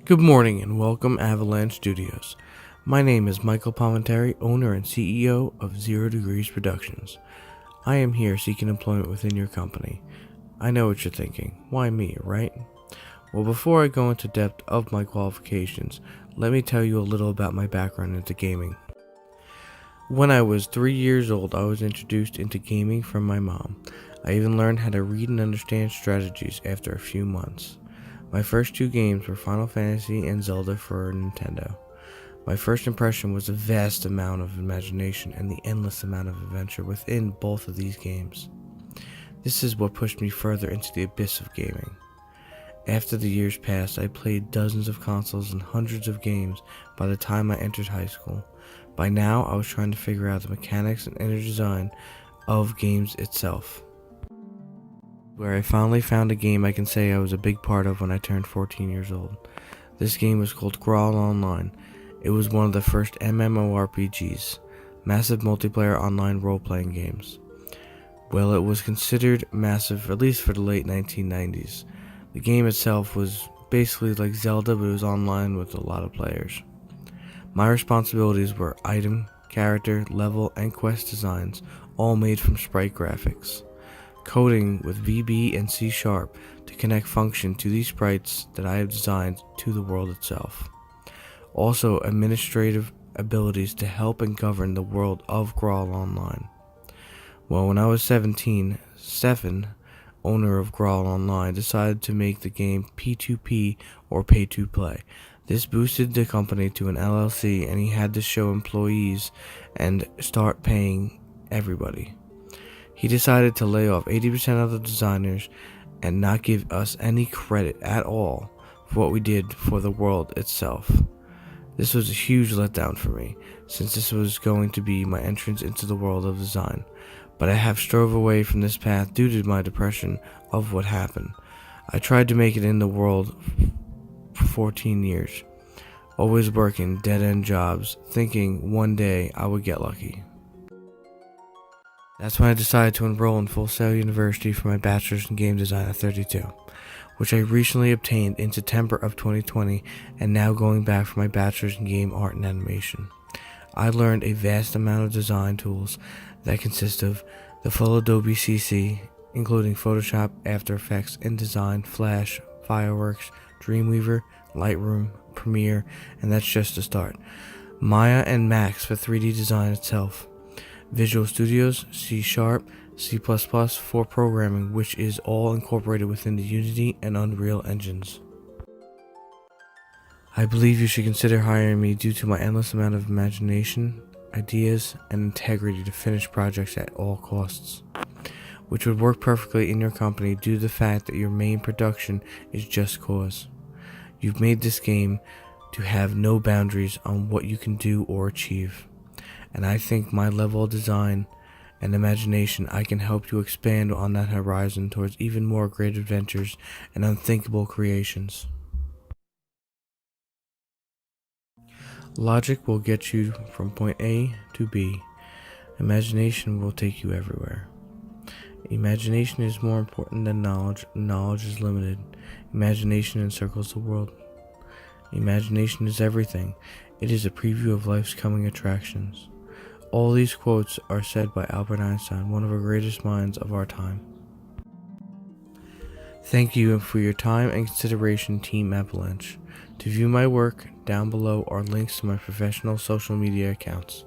Good morning and welcome Avalanche Studios. My name is Michael Palmentary, owner and CEO of 0 Degrees Productions. I am here seeking employment within your company. I know what you're thinking. Why me, right? Well, before I go into depth of my qualifications, let me tell you a little about my background into gaming. When I was 3 years old, I was introduced into gaming from my mom. I even learned how to read and understand strategies after a few months. My first two games were Final Fantasy and Zelda for Nintendo. My first impression was the vast amount of imagination and the endless amount of adventure within both of these games. This is what pushed me further into the abyss of gaming. After the years passed, I played dozens of consoles and hundreds of games by the time I entered high school. By now, I was trying to figure out the mechanics and inner design of games itself, where I finally found a game I can say I was a big part of when I turned 14 years old. This game was called Grawl Online. It was one of the first MMORPGs, massive multiplayer online role-playing games. Well, it was considered massive, at least for the late 1990s. The game itself was basically like Zelda, but it was online with a lot of players. My responsibilities were item, character, level, and quest designs, all made from sprite graphics. Coding with VB and C# to connect function to these sprites that I have designed to the world itself. Also, administrative abilities to help and govern the world of Grawl Online. Well, when I was 17, Stefan, owner of Grawl Online, decided to make the game P2P or pay to play. This boosted the company to an LLC, and he had to show employees and start paying everybody. He decided to lay off 80% of the designers and not give us any credit at all for what we did for the world itself. This was a huge letdown for me, since this was going to be my entrance into the world of design. But I have strove away from this path due to my depression of what happened. I tried to make it in the world for 14 years, always working dead-end jobs, thinking one day I would get lucky. That's when I decided to enroll in Full Sail University for my bachelor's in game design at 32, which I recently obtained in September of 2020, and now going back for my bachelor's in game art and animation. I learned a vast amount of design tools that consist of the full Adobe CC, including Photoshop, After Effects, InDesign, Flash, Fireworks, Dreamweaver, Lightroom, Premiere, and that's just the start. Maya and Max for 3D design itself. Visual Studios, C#, C++ for programming, which is all incorporated within the Unity and Unreal engines. I believe you should consider hiring me due to my endless amount of imagination, ideas, and integrity to finish projects at all costs, which would work perfectly in your company due to the fact that your main production is Just Cause. You've made this game to have no boundaries on what you can do or achieve. And I think my level of design and imagination, I can help you expand on that horizon towards even more great adventures and unthinkable creations. Logic will get you from point A to B. Imagination will take you everywhere. Imagination is more important than knowledge. Knowledge is limited. Imagination encircles the world. Imagination is everything. It is a preview of life's coming attractions. All these quotes are said by Albert Einstein, one of the greatest minds of our time. Thank you for your time and consideration, Team Avalanche. To view my work, down below are links to my professional social media accounts.